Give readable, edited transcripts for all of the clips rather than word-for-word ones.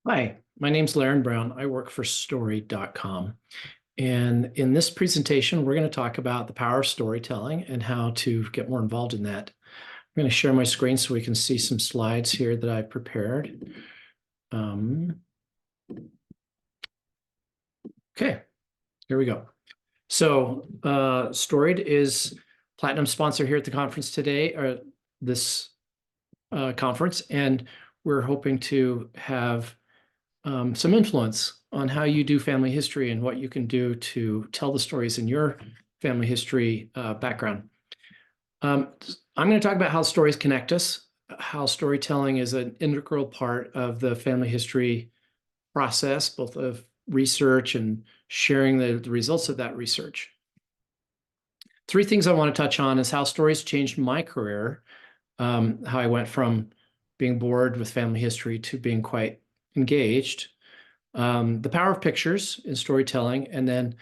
Hi, my name's Laryn Brown. I work for Storied.com. And in this presentation, we're going to talk about the power of storytelling and how to get more involved in that. I'm going to share my screen so we can see some slides here that I prepared. Okay, here we go. So Storied is platinum sponsor here at the conference today, or this conference, and we're hoping to have some influence on how you do family history and what you can do to tell the stories in your family history background. I'm going to talk about how stories connect us, how storytelling is an integral part of the family history process, both of research and sharing the results of that research. Three things I want to touch on is how stories changed my career, how I went from being bored with family history to being quite engaged, the power of pictures in storytelling, and then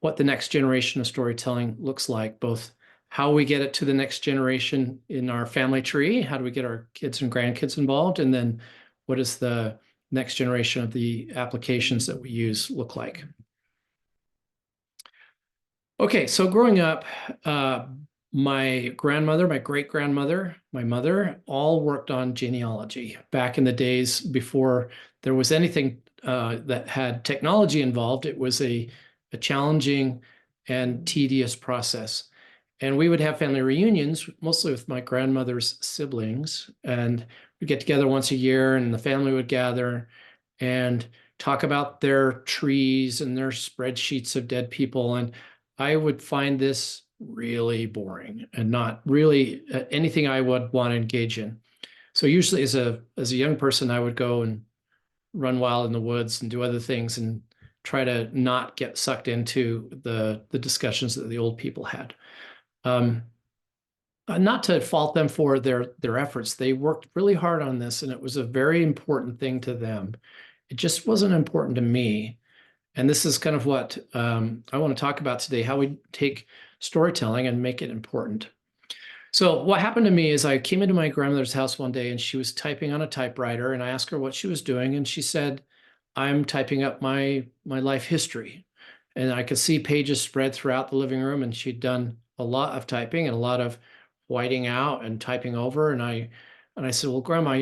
what the next generation of storytelling looks like, both how we get it to the next generation in our family tree, how do we get our kids and grandkids involved, and then what does the next generation of the applications that we use look like. Okay, so growing up, my grandmother, my great-grandmother, my mother, all worked on genealogy back in the days before there was anything that had technology involved. It was a challenging and tedious process. And we would have family reunions, mostly with my grandmother's siblings, and we'd get together once a year, and the family would gather and talk about their trees and their spreadsheets of dead people. And I would find this really boring and not really anything I would want to engage in. So usually as a young person, I would go and run wild in the woods and do other things and try to not get sucked into the discussions that the old people had. Not to fault them for their efforts. They worked really hard on this, and it was a very important thing to them. It just wasn't important to me. And this is kind of what I want to talk about today, how we take storytelling and make it important. So what happened to me is I came into my grandmother's house one day and she was typing on a typewriter, and I asked her what she was doing, and she said, "I'm typing up my life history." And I could see pages spread throughout the living room, and she'd done a lot of typing and a lot of whiting out and typing over. And I said, "Well, Grandma,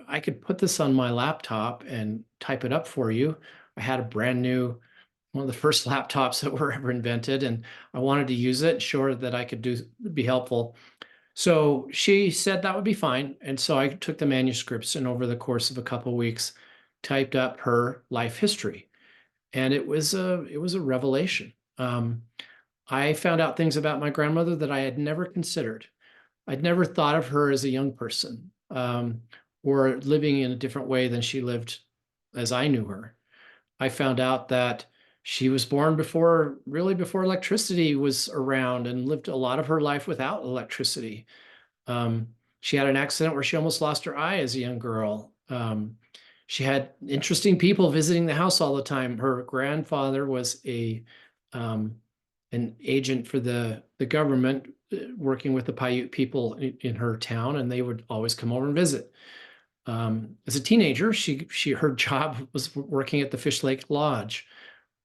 I could put this on my laptop and type it up for you." I had a brand new, one of the first laptops that were ever invented, and I wanted to use it, show her that I could be helpful. So she said that would be fine. And so I took the manuscripts and over the course of a couple of weeks, typed up her life history. And it was a revelation. I found out things about my grandmother that I had never considered. I'd never thought of her as a young person, or living in a different way than she lived as I knew her. I found out that she was born before electricity was around, and lived a lot of her life without electricity. She had an accident where she almost lost her eye as a young girl. She had interesting people visiting the house all the time. Her grandfather was an agent for the government, working with the Paiute people in her town, and they would always come over and visit. As a teenager, her job was working at the Fish Lake Lodge.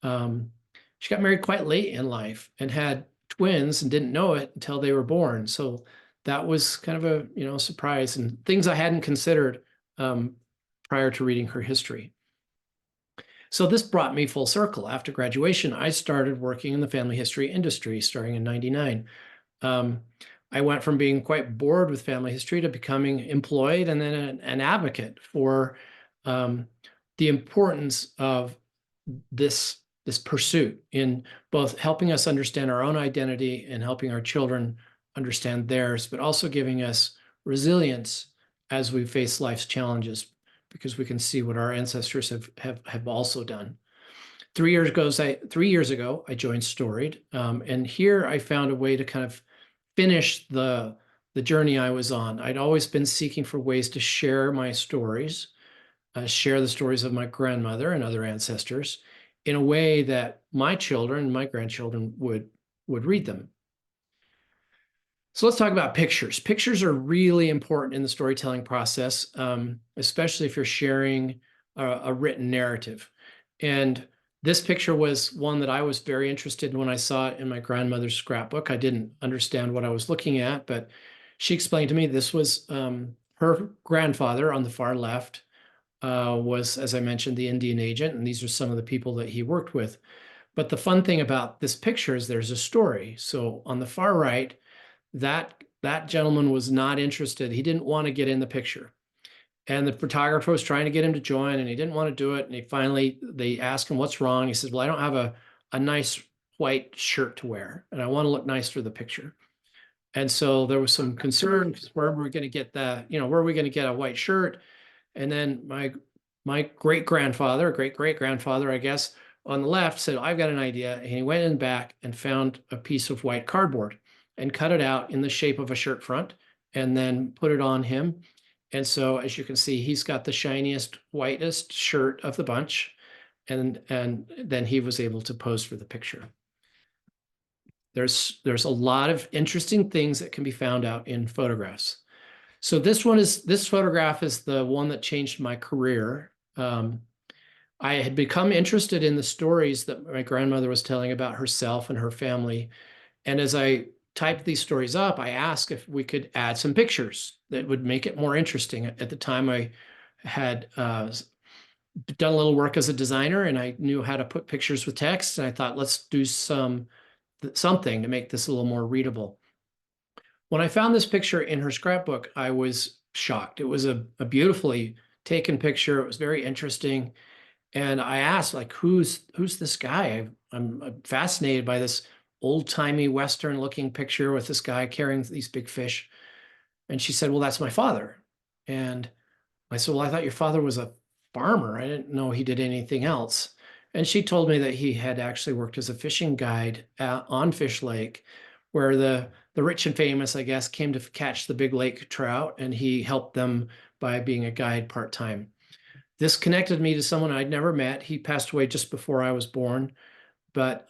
She got married quite late in life and had twins and didn't know it until they were born. So that was kind of a surprise, and things I hadn't considered prior to reading her history. So this brought me full circle. After graduation, I started working in the family history industry starting in '99. I went from being quite bored with family history to becoming employed and then an advocate for the importance of this pursuit in both helping us understand our own identity and helping our children understand theirs, but also giving us resilience as we face life's challenges, because we can see what our ancestors have also done. 3 years ago, I joined Storied, and here I found a way to kind of finish the journey I was on. I'd always been seeking for ways to share my stories, share the stories of my grandmother and other ancestors in a way that my children, my grandchildren would read them. So let's talk about pictures. Pictures are really important in the storytelling process, especially if you're sharing a written narrative. And this picture was one that I was very interested in when I saw it in my grandmother's scrapbook. I didn't understand what I was looking at, but she explained to me this was her grandfather on the far left was, as I mentioned, the Indian agent, and these are some of the people that he worked with. But the fun thing about this picture is there's a story. So on the far right, that gentleman was not interested. He didn't want to get in the picture. And the photographer was trying to get him to join, and he didn't want to do it. And they asked him, what's wrong? He says, well, I don't have a nice white shirt to wear, and I want to look nice for the picture. And so there was some concern because where are we going to get where are we going to get a white shirt? And then my great-grandfather, great-great-grandfather, I guess, on the left said, I've got an idea. And he went in back and found a piece of white cardboard and cut it out in the shape of a shirt front and then put it on him. And so as you can see, he's got the shiniest, whitest shirt of the bunch. And then he was able to pose for the picture. There's a lot of interesting things that can be found out in photographs. So this photograph is the one that changed my career. I had become interested in the stories that my grandmother was telling about herself and her family. And as I typed these stories up, I asked if we could add some pictures that would make it more interesting. At the time, I had done a little work as a designer, and I knew how to put pictures with text. And I thought, let's do something to make this a little more readable. When I found this picture in her scrapbook, I was shocked. It was a beautifully taken picture. It was very interesting. And I asked, like, who's this guy? I'm fascinated by this old-timey Western-looking picture with this guy carrying these big fish. And she said, well, that's my father. And I said, well, I thought your father was a farmer. I didn't know he did anything else. And she told me that he had actually worked as a fishing guide on Fish Lake, where the rich and famous, I guess, came to catch the big lake trout, and he helped them by being a guide part-time. This connected me to someone I'd never met. He passed away just before I was born, but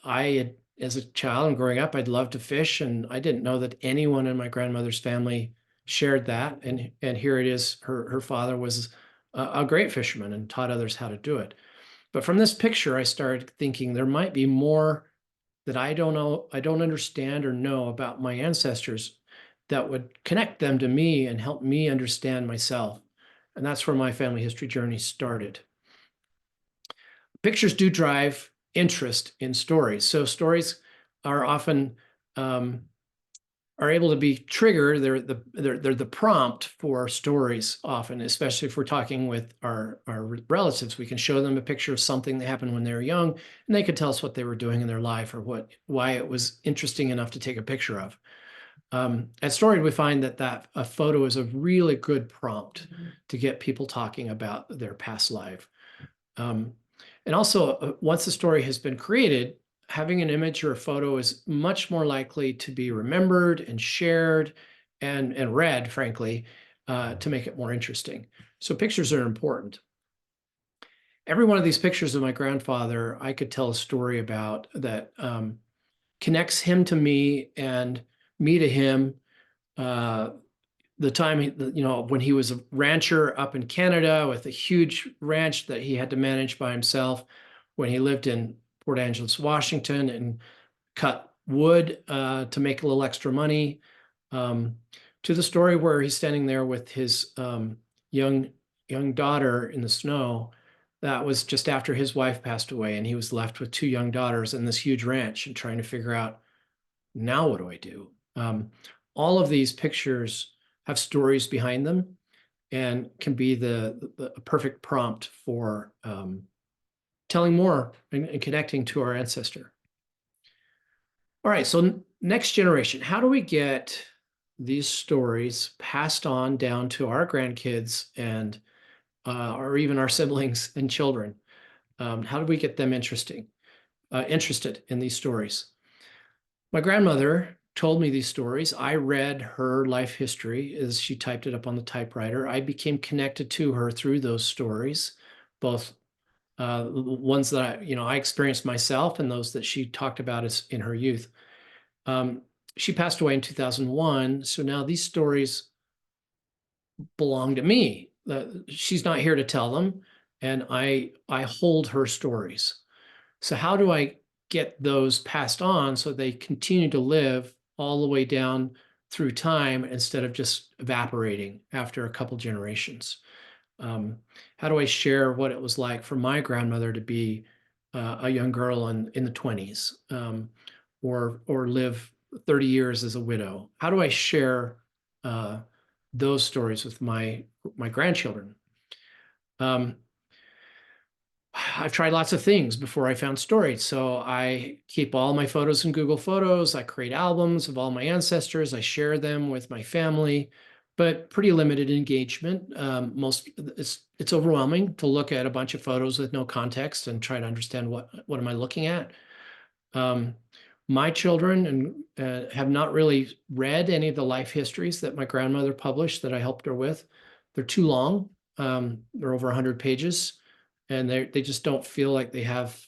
as a child and growing up, I'd loved to fish, and I didn't know that anyone in my grandmother's family shared that. And here it is, her father was a great fisherman and taught others how to do it. But from this picture, I started thinking there might be more that I don't know, I don't understand or know about my ancestors that would connect them to me and help me understand myself. And that's where my family history journey started. Pictures do drive interest in stories. So stories are often are able to be triggered. They're the prompt for stories often, especially if we're talking with our relatives. We can show them a picture of something that happened when they were young, and they could tell us what they were doing in their life or why it was interesting enough to take a picture of. At Storied, we find that a photo is a really good prompt to get people talking about their past life. And also, once the story has been created, having an image or a photo is much more likely to be remembered and shared and read, frankly, to make it more interesting. So pictures are important. Every one of these pictures of my grandfather, I could tell a story about that connects him to me and me to him. The time, when he was a rancher up in Canada with a huge ranch that he had to manage by himself, when he lived in Port Angeles, Washington, and cut wood to make a little extra money, to the story where he's standing there with his young daughter in the snow. That was just after his wife passed away, and he was left with two young daughters and this huge ranch and trying to figure out, now what do I do? All of these pictures have stories behind them and can be the perfect prompt for telling more and connecting to our ancestor. All right, so next generation, how do we get these stories passed on down to our grandkids and or even our siblings and children? How do we get them interested in these stories? My grandmother told me these stories. I read her life history as she typed it up on the typewriter. I became connected to her through those stories, both ones that I experienced myself and those that she talked about as in her youth. She passed away in 2001, so now these stories belong to me. She's not here to tell them, and I hold her stories. So how do I get those passed on so they continue to live all the way down through time instead of just evaporating after a couple generations? How do I share what it was like for my grandmother to be a young girl in the 20s, or live 30 years as a widow? How do I share uh, those stories with my grandchildren? Um, I've tried lots of things before I found Storied. So I keep all my photos in Google Photos. I create albums of all my ancestors. I share them with my family, but pretty limited engagement. It's overwhelming to look at a bunch of photos with no context and try to understand what am I looking at. Um, my children have not really read any of the life histories that my grandmother published that I helped her with. They're too long. They're over 100 pages, and they just don't feel like they have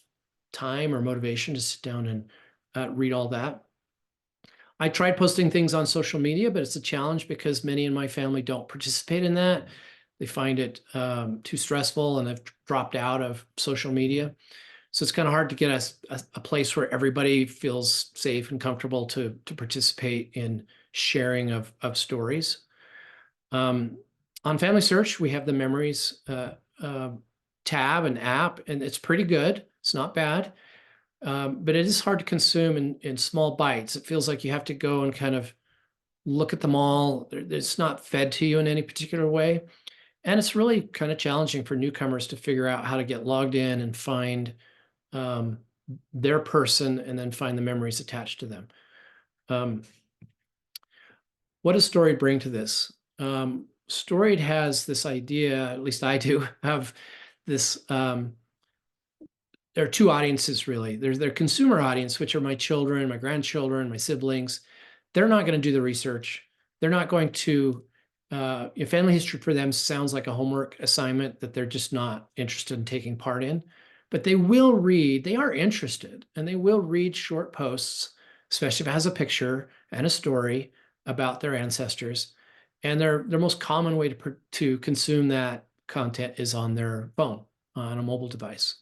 time or motivation to sit down and read all that. I tried posting things on social media, but it's a challenge because many in my family don't participate in that. They find it too stressful and have dropped out of social media. So it's kind of hard to get a place where everybody feels safe and comfortable to participate in sharing of stories. Um, on Family Search, we have the Memories uh, tab and app, and it's pretty good. It's not bad, but it is hard to consume in small bites. It feels like you have to go and kind of look at them all. It's not fed to you in any particular way. And it's really kind of challenging for newcomers to figure out how to get logged in and find um, their person and then find the memories attached to them. Um, what does Storied bring to this? Storied has this idea, at least I do, of this. There are two audiences really. There's their consumer audience, which are my children, my grandchildren, my siblings. They're not going to do the research. They're not going to. Family history for them sounds like a homework assignment that they're just not interested in taking part in. But they will read. They are interested, and they will read short posts, especially if it has a picture and a story about their ancestors. And their most common way to consume that content is on their phone, on a mobile device.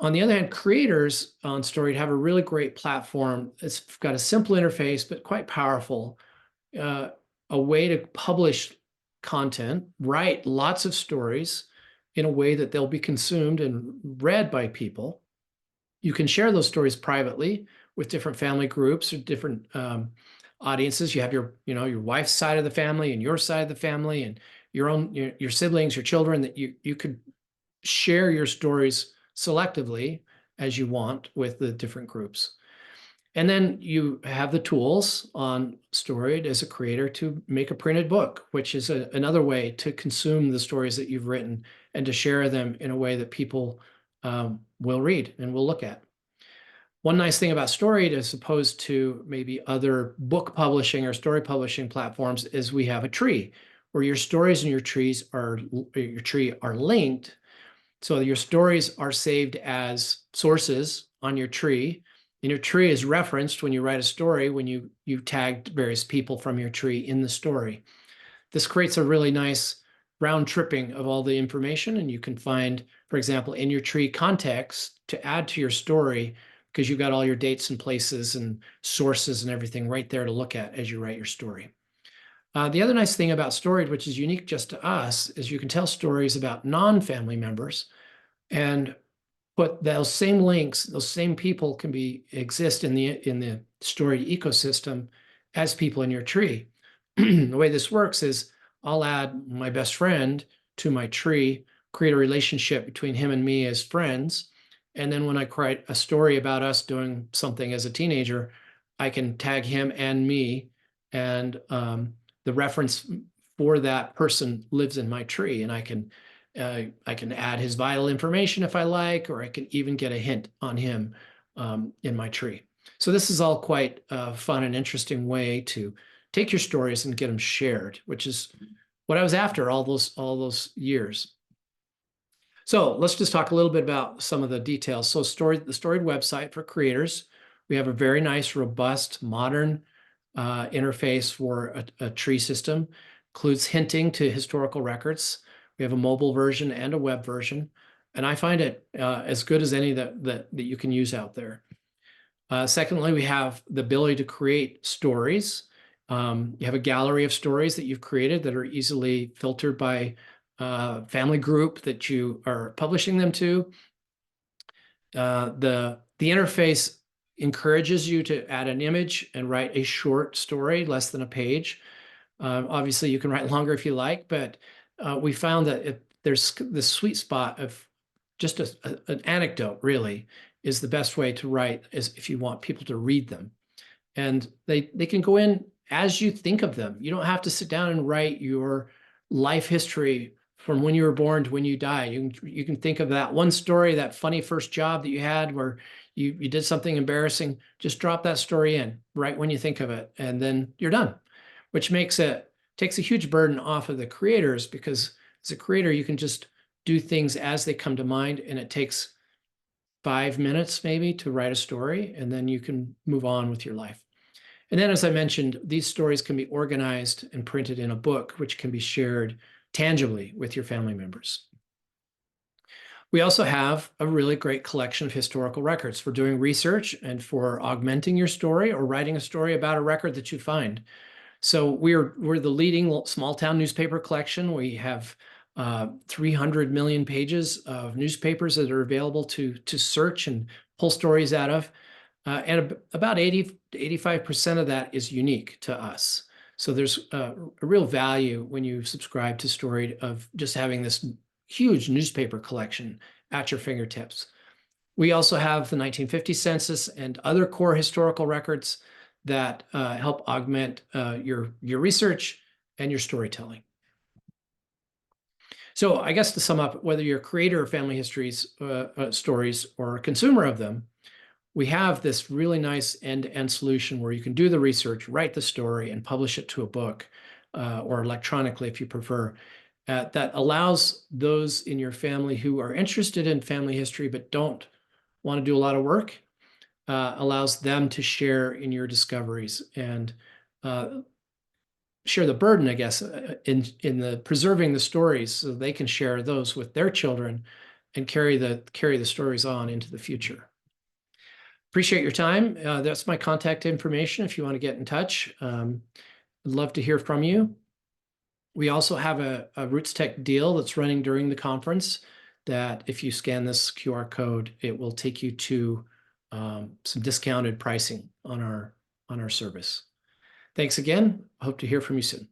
On the other hand, creators on Storied have a really great platform. It's got a simple interface, but quite powerful. Uh, a way to publish content, write lots of stories in a way that they'll be consumed and read by people. You can share those stories privately with different family groups or different audiences. You have your wife's side of the family and your side of the family and your siblings, your children, that you could share your stories selectively as you want with the different groups. And then you have the tools on Storied as a creator to make a printed book, which is another way to consume the stories that you've written and to share them in a way that people will read and will look at. One nice thing about Storied, as opposed to maybe other book publishing or story publishing platforms, is we have a tree where your stories and your tree are linked. So your stories are saved as sources on your tree, and your tree is referenced when you write a story, when you tagged various people from your tree in the story. This creates a really nice round tripping of all the information, and you can find, for example, in your tree context to add to your story because you've got all your dates and places and sources and everything right there to look at as you write your story. The other nice thing about Storied, which is unique just to us, is you can tell stories about non-family members and put those same links, those same people can exist in the Storied ecosystem as people in your tree. The way this works is I'll add my best friend to my tree, create a relationship between him and me as friends. And then when I write a story about us doing something as a teenager, I can tag him and me, and the reference for that person lives in my tree, and I can add his vital information if I like, or I can even get a hint on him in my tree. So this is all quite a fun and interesting way to take your stories and get them shared, which is what I was after all those years. So let's just talk a little bit about some of the details. So the Storied website for creators, we have a very nice, robust, modern interface for a tree system, includes hinting to historical records. We have a mobile version and a web version, and I find it as good as any that you can use out there. Secondly, we have the ability to create stories. You have a gallery of stories that you've created that are easily filtered by family group that you are publishing them to. The interface encourages you to add an image and write a short story, less than a page. Obviously, you can write longer if you like, but we found that there's this sweet spot of just an anecdote, really, is the best way to write, is if you want people to read them. And they can go in as you think of them. You don't have to sit down and write your life history from when you were born to when you die. You can think of that one story, that funny first job that you had where you did something embarrassing. Just drop that story in right when you think of it, and then you're done, which takes a huge burden off of the creators, because as a creator, you can just do things as they come to mind, and it takes 5 minutes maybe to write a story, and then you can move on with your life. And then, as I mentioned, these stories can be organized and printed in a book, which can be shared tangibly with your family members. We also have a really great collection of historical records for doing research and for augmenting your story or writing a story about a record that you find. So we're the leading small town newspaper collection. We have 300 million pages of newspapers that are available to search and pull stories out of. And about 80 to 85% of that is unique to us. So there's a real value when you subscribe to Storied of just having this huge newspaper collection at your fingertips. We also have the 1950 census and other core historical records that help augment your research and your storytelling. So I guess to sum up, whether you're a creator of family histories, stories, or a consumer of them, we have this really nice end-to-end solution where you can do the research, write the story, and publish it to a book or electronically if you prefer. That allows those in your family who are interested in family history but don't want to do a lot of work, allows them to share in your discoveries and share the burden, I guess, in the preserving the stories, so they can share those with their children and carry the stories on into the future. Appreciate your time. That's my contact information if you want to get in touch. I'd love to hear from you. We also have a Roots Tech deal that's running during the conference that if you scan this QR code, it will take you to some discounted pricing on our service. Thanks again. Hope to hear from you soon.